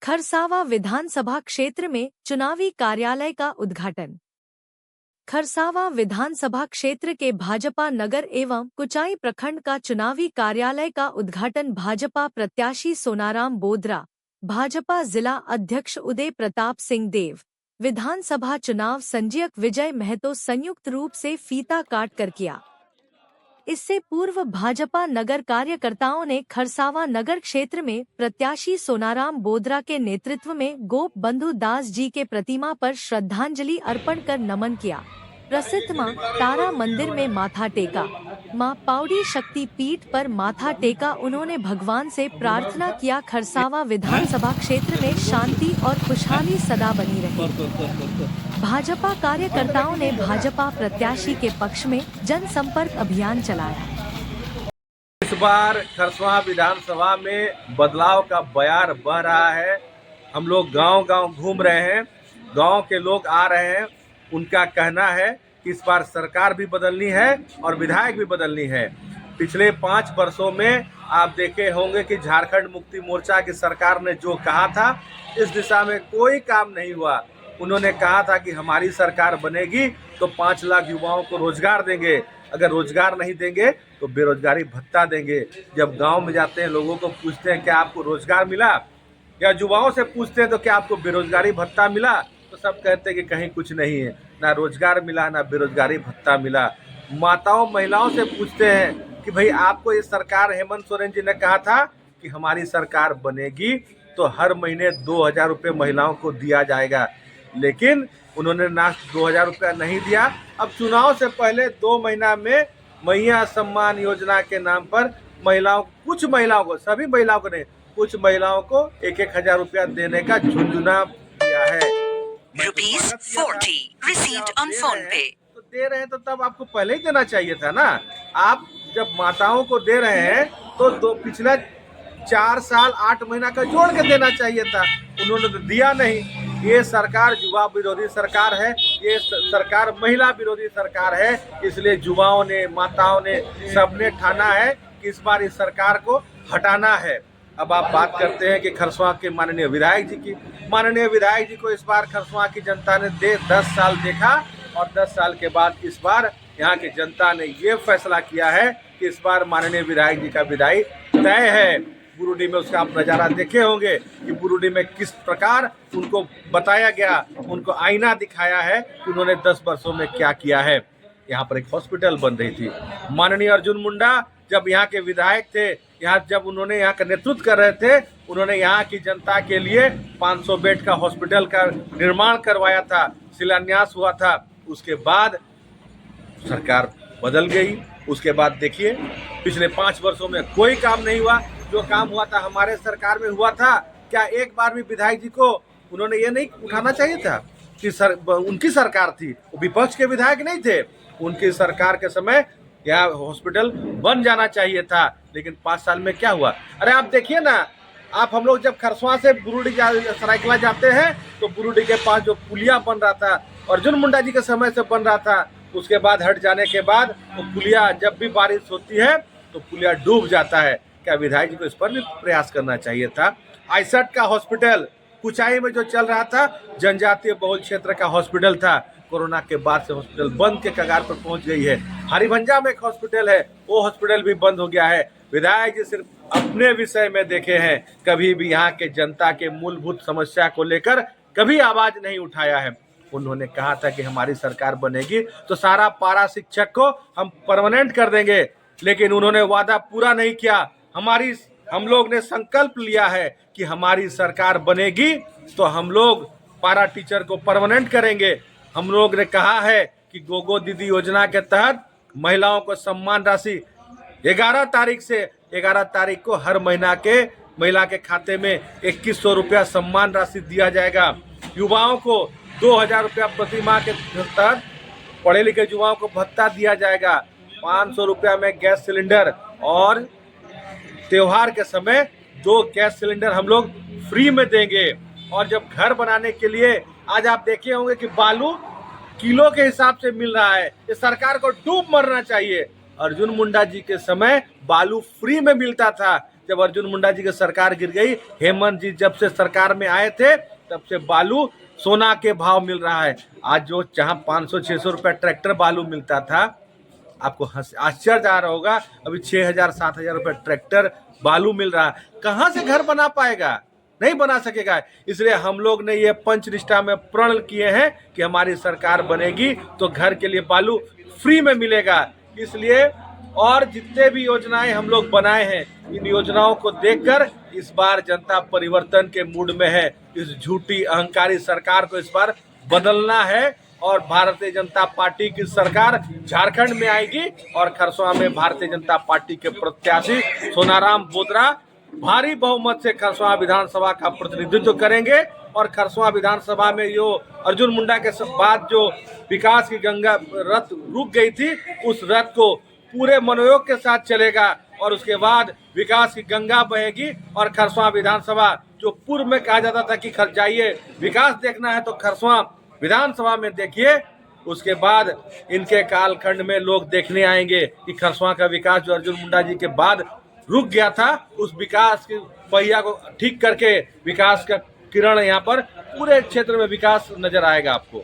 खरसावा विधानसभा क्षेत्र में चुनावी कार्यालय का उद्घाटन। खरसावा विधानसभा क्षेत्र के भाजपा नगर एवं कुचाई प्रखंड का चुनावी कार्यालय का उद्घाटन भाजपा प्रत्याशी सोनाराम बोदरा, भाजपा जिला अध्यक्ष उदय प्रताप सिंह देव, विधानसभा चुनाव संजीयक विजय महतो संयुक्त रूप से फीता काट कर किया। इससे पूर्व भाजपा नगर कार्यकर्ताओं ने खरसावा नगर क्षेत्र में प्रत्याशी सोनाराम बोदरा के नेतृत्व में गोप बंधु दास जी के प्रतिमा पर श्रद्धांजलि अर्पण कर नमन किया। प्रसिद्ध मां तारा मंदिर में माथा टेका, मां पाउडी शक्ति पीठ पर माथा टेका। उन्होंने भगवान से प्रार्थना किया खरसावा विधानसभा क्षेत्र में शांति और खुशहाली सदा बनी रहे। भाजपा कार्यकर्ताओं ने भाजपा प्रत्याशी के पक्ष में जनसंपर्क अभियान चलाया। इस बार खरसावा विधानसभा में बदलाव का बयार बह रहा है। हम लोग गांव-गांव घूम रहे हैं, गांव के लोग आ रहे हैं। उनका कहना है कि इस बार सरकार भी बदलनी है और विधायक भी बदलनी है। पिछले 5 वर्षों में आप देखे होंगे कि झारखंड मुक्ति मोर्चा की सरकार ने जो कहा था, इस दिशा में कोई काम नहीं हुआ। उन्होंने कहा था कि हमारी सरकार बनेगी तो 5 लाख युवाओं को रोजगार देंगे, अगर रोजगार नहीं देंगे तो बेरोजगारी भत्ता देंगे। जब गांव में जाते हैं, लोगों को पूछते हैं क्या आपको रोजगार मिला, या युवाओं से पूछते हैं तो क्या आपको बेरोजगारी भत्ता मिला, तो सब कहते हैं कि कहीं कुछ नहीं है, ना रोजगार मिला ना बेरोजगारी भत्ता मिला। माताओं महिलाओं से पूछते हैं कि भाई आपको ये सरकार, हेमंत सोरेन जी ने कहा था कि हमारी सरकार बनेगी तो हर महीने 2000 रुपये महिलाओं को दिया जाएगा, लेकिन उन्होंने ना 2000 रुपया नहीं दिया। अब चुनाव से पहले 2 महीना में मैया सम्मान योजना के नाम पर महिलाओं, कुछ महिलाओं को, सभी महिलाओं को नहीं, कुछ महिलाओं को 1-1 हजार रुपया देने का झुंझुना दिया है। ₹40 received on phone pay। तो दे रहे हैं तो तब आपको पहले ही देना चाहिए था ना। आप जब माताओं को दे रहे हैं तो पिछले 4 साल 8 महीना का जोड़ के देना चाहिए था, उन्होंने तो दिया नहीं। ये सरकार युवा विरोधी सरकार है, ये सरकार महिला विरोधी सरकार है, इसलिए युवाओं ने, माताओं ने, सबने ठाना है कि इस बार इस सरकार को हटाना है। अब आप बात करते हैं कि खरसावा के माननीय विधायक जी की। माननीय विधायक जी को इस बार खरसावा की जनता ने 10 साल देखा और 10 साल के बाद इस बार यहाँ की जनता ने ये फैसला किया है कि इस बार माननीय विधायक जी का विदाई तय है। बुरुडी में उसका आप नज़ारा देखे होंगे कि बुरुडी में किस प्रकार उनको बताया गया, उनको आईना दिखाया है कि उन्होंने 10 वर्षों में क्या किया है। यहाँ पर एक हॉस्पिटल बन रही थी। माननीय अर्जुन मुंडा जब यहाँ के विधायक थे, यहाँ जब उन्होंने यहाँ का नेतृत्व कर रहे थे, उन्होंने यहाँ की जनता के लिए 500 बेड का हॉस्पिटल का निर्माण करवाया था, शिलान्यास हुआ था। उसके बाद सरकार बदल गई। उसके बाद देखिए पिछले 5 वर्षों में कोई काम नहीं हुआ। जो काम हुआ था हमारे सरकार में हुआ था। क्या एक बार भी विधायक जी को उन्होंने ये नहीं उठाना चाहिए था कि उनकी सरकार थी, वो विपक्ष के विधायक नहीं थे, उनकी सरकार के समय यहाँ हॉस्पिटल बन जाना चाहिए था। लेकिन 5 साल में क्या हुआ? अरे आप देखिए ना, आप हम लोग जब खरसावा से बुरुडी सरायकला जाते हैं तो बुरुडी के पास जो पुलिया बन रहा था, अर्जुन मुंडा जी के समय से बन रहा था, उसके बाद हट जाने के बाद वो पुलिया, जब भी बारिश होती है तो पुलिया डूब जाता है। क्या विधायक जी को इस पर भी प्रयास करना चाहिए था? आईसट का हॉस्पिटल कुचाई में जो चल रहा था, जनजातीय बहुल क्षेत्र का हॉस्पिटल था, कोरोना के बाद से हॉस्पिटल बंद के कगार पर पहुंच गई है। हरिभंजा में एक हॉस्पिटल है, वो हॉस्पिटल भी बंद हो गया है। विधायक जी सिर्फ अपने विषय में देखे हैं, कभी भी यहाँ के जनता के मूलभूत समस्या को लेकर कभी आवाज नहीं उठाया है। उन्होंने कहा था कि हमारी सरकार बनेगी तो सारा पारा शिक्षक को हम परमानेंट कर देंगे, लेकिन उन्होंने वादा पूरा नहीं किया। हम लोग ने संकल्प लिया है कि हमारी सरकार बनेगी तो हम लोग पारा टीचर को परमानेंट करेंगे। हम लोग ने कहा है कि गोगो दीदी योजना के तहत महिलाओं को सम्मान राशि 11 तारीख से 11 तारीख को हर महीना के महिला के खाते में 2100 रुपया सम्मान राशि दिया जाएगा। युवाओं को 2000 रुपया प्रति माह के तहत पढ़े लिखे युवाओं को भत्ता दिया जाएगा। 500 रुपया में गैस सिलेंडर, और त्योहार के समय 2 गैस सिलेंडर हम लोग फ्री में देंगे। और जब घर बनाने के लिए, आज आप देखे होंगे कि बालू किलो के हिसाब से मिल रहा है। इस सरकार को डूब मरना चाहिए। अर्जुन मुंडा जी के समय बालू फ्री में मिलता था, जब अर्जुन मुंडा जी की सरकार गिर गई, हेमंत जी जब से सरकार में आए थे तब से बालू सोना के भाव मिल रहा है। आज जो जहां 500-600 रुपए ट्रैक्टर बालू मिलता था, आपको आश्चर्य आ रहा होगा, अभी 6,000-7,000 रुपए ट्रैक्टर बालू मिल रहा है। कहां से घर बना पाएगा? नहीं बना सकेगा। इसलिए हम लोग ने ये पंचनिष्ठा में प्रण किए हैं कि हमारी सरकार बनेगी तो घर के लिए बालू फ्री में मिलेगा। इसलिए और जितने भी योजनाएं हम लोग बनाए हैं, इन योजनाओं को देखकर इस बार जनता परिवर्तन के मूड में है। इस झूठी अहंकारी सरकार को इस बार बदलना है और भारतीय जनता पार्टी की सरकार झारखंड में आएगी और खरसवां में भारतीय जनता पार्टी के प्रत्याशी सोनाराम बोदरा भारी बहुमत से खरसवां विधानसभा का प्रतिनिधित्व करेंगे। और खरसवां विधानसभा में जो अर्जुन मुंडा के बाद जो विकास की गंगा रथ रुक गई थी, उस रथ को पूरे मनोयोग के साथ चलेगा और उसके बाद विकास की गंगा बहेगी। और खरसवां विधानसभा, जो पूर्व में कहा जाता था कि जाइए विकास देखना है तो खरसवां विधानसभा में देखिए, उसके बाद इनके कालखंड में लोग देखने आएंगे कि खरसवां का विकास जो अर्जुन मुंडा जी के बाद रुक गया था, उस विकास की पहिया को ठीक करके विकास का किरण यहाँ पर पूरे क्षेत्र में विकास नजर आएगा आपको।